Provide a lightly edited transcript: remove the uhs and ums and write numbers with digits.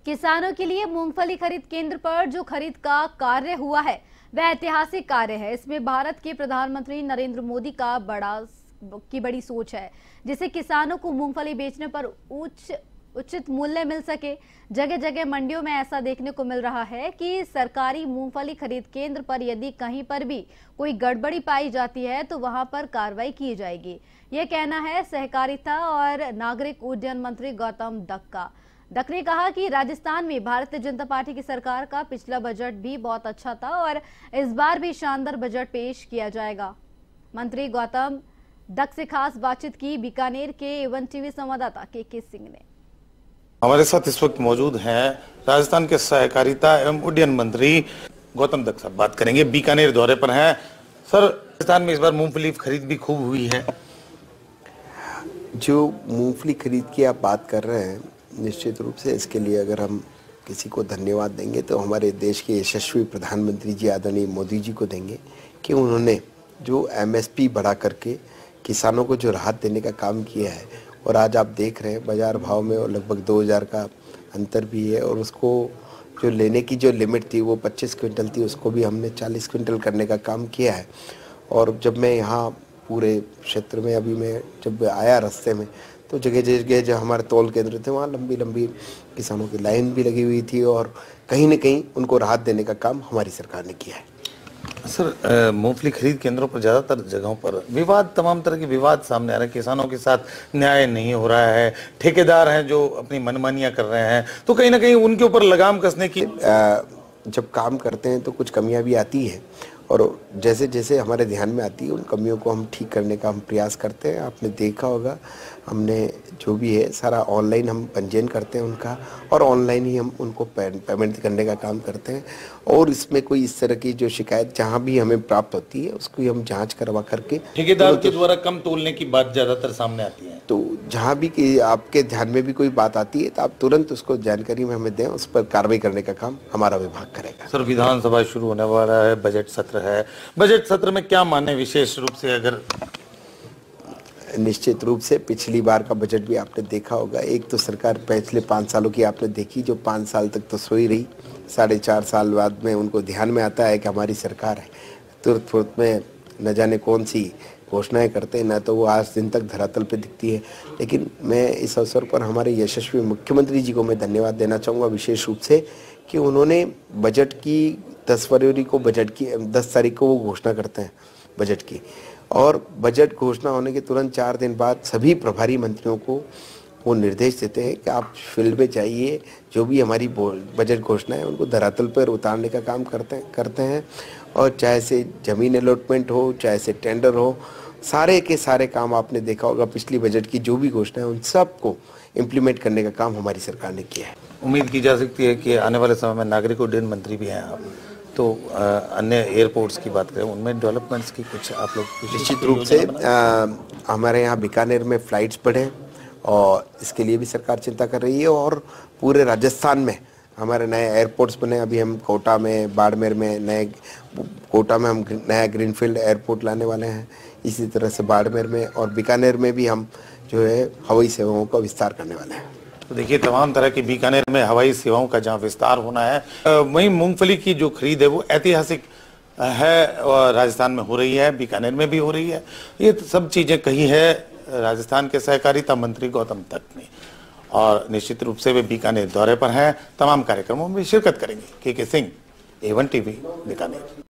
किसानों के लिए मूंगफली खरीद केंद्र पर जो खरीद का कार्य हुआ है वह ऐतिहासिक कार्य है। इसमें भारत के प्रधानमंत्री नरेंद्र मोदी का बड़ी सोच है, जिससे किसानों को मूंगफली बेचने पर उचित मूल्य मिल सके। जगह जगह मंडियों में ऐसा देखने को मिल रहा है कि सरकारी मूंगफली खरीद केंद्र पर यदि कहीं पर भी कोई गड़बड़ी पाई जाती है तो वहां पर कार्रवाई की जाएगी। यह कहना है सहकारिता और नागरिक उड्डयन मंत्री गौतम दक्क ने कहा कि राजस्थान में भारतीय जनता पार्टी की सरकार का पिछला बजट भी बहुत अच्छा था और इस बार भी शानदार बजट पेश किया जाएगा। मंत्री गौतम दक्क से खास बातचीत की बीकानेर के A1 टीवी संवाददाता के सिंह ने। हमारे साथ इस वक्त मौजूद हैं राजस्थान के सहकारिता एवं उड्डयन मंत्री गौतम दक्क साहब। बात करेंगे, बीकानेर दौरे पर हैं। सर, राजस्थान में इस बार मूंगफली खरीद भी खूब हुई है। जो मूंगफली खरीद की आप बात कर रहे हैं, निश्चित रूप से इसके लिए अगर हम किसी को धन्यवाद देंगे तो हमारे देश के यशस्वी प्रधानमंत्री जी आदरणीय मोदी जी को देंगे कि उन्होंने जो MSP बढ़ा करके किसानों को जो राहत देने का काम किया है। और आज आप देख रहे हैं बाजार भाव में लगभग 2000 का अंतर भी है, और उसको जो लेने की जो लिमिट थी वो 25 क्विंटल थी, उसको भी हमने 40 क्विंटल करने का काम किया है। और जब मैं यहाँ पूरे क्षेत्र में अभी मैं जब आया रास्ते में तो जगह जगह जो हमारे तौल केंद्र थे वहाँ लंबी लंबी किसानों की लाइन भी लगी हुई थी, और कहीं न कहीं उनको राहत देने का काम हमारी सरकार ने किया है। सर, मूंगफली खरीद केंद्रों पर ज्यादातर जगहों पर विवाद, तमाम तरह के विवाद सामने आ रहे हैं। किसानों के साथ न्याय नहीं हो रहा है, ठेकेदार हैं जो अपनी मनमानियां कर रहे हैं, तो कहीं ना कहीं उनके ऊपर लगाम कसने की जब काम करते हैं तो कुछ कमियां भी आती है, और जैसे जैसे हमारे ध्यान में आती है उन कमियों को हम ठीक करने का हम प्रयास करते हैं। आपने देखा होगा हमने जो भी है सारा ऑनलाइन हम पंजीयन करते हैं उनका, और ऑनलाइन ही हम उनको पेमेंट करने का काम करते हैं। और इसमें कोई इस तरह की जो शिकायत जहां भी हमें प्राप्त होती है उसको हम जांच करवा करके, ठेकेदार के द्वारा कम तोलने की बात ज्यादातर सामने आती है। तो जहां भी आपके ध्यान में भी कोई बात आती है तो आप तुरंत उसको जानकारी में हमें दें, उस पर कार्रवाई करने का काम हमारा विभाग करेगा। सर, विधानसभा शुरू होने वाला है, बजट सत्र है। बजट सत्र में क्या माने विशेष रूप से? अगर निश्चित रूप से पिछली बार का बजट भी आपने देखा होगा। एक तो सरकार पिछले 5 सालों की आपने देखी, जो 5 साल तक तो सोई रही, 4.5 साल बाद में उनको ध्यान में आता है कि हमारी सरकार है, तुरंत में न जाने कौन सी घोषणाएं करते हैं, न तो वो आज दिन तक धरातल पे दिखती है। लेकिन मैं इस अवसर पर हमारे यशस्वी मुख्यमंत्री जी को मैं धन्यवाद देना चाहूँगा विशेष रूप से, कि उन्होंने बजट की 10 फरवरी को 10 तारीख को वो घोषणा करते हैं बजट की, और बजट घोषणा होने के तुरंत 4 दिन बाद सभी प्रभारी मंत्रियों को वो निर्देश देते हैं कि आप फील्ड में जाइए, जो भी हमारी बजट घोषणा है उनको धरातल पर उतारने का काम करते हैं। और चाहे से जमीन अलॉटमेंट हो, चाहे से टेंडर हो, सारे के सारे काम आपने देखा होगा पिछली बजट की जो भी घोषणा है उन सब को इम्प्लीमेंट करने का काम हमारी सरकार ने किया है। उम्मीद की जा सकती है कि आने वाले समय में नागरिक उड्डयन मंत्री भी हैं आप, तो अन्य एयरपोर्ट्स की बात करें उनमें डेवलपमेंट्स की कुछ आप लोग निश्चित रूप से हमारे यहाँ बीकानेर में फ्लाइट्स बढ़े, और इसके लिए भी सरकार चिंता कर रही है। और पूरे राजस्थान में हमारे नए एयरपोर्ट्स बने। अभी हम कोटा में, बाड़मेर में कोटा में हम नया ग्रीनफील्ड एयरपोर्ट लाने वाले हैं। इसी तरह से बाड़मेर में और बीकानेर में भी हम जो है हवाई सेवाओं का विस्तार करने वाले हैं। तो देखिए, तमाम तरह की बीकानेर में हवाई सेवाओं का जहां विस्तार होना है, वहीं मूंगफली की जो खरीद है वो ऐतिहासिक है और राजस्थान में हो रही है, बीकानेर में भी हो रही है। ये सब चीजें कही है राजस्थान के सहकारिता मंत्री गौतम दक्क ने, और निश्चित रूप से वे बीकानेर दौरे पर हैं। तमाम कार्यक्रमों में शिरकत करेंगे। के सिंह, A1 टीवी, बीकानेर।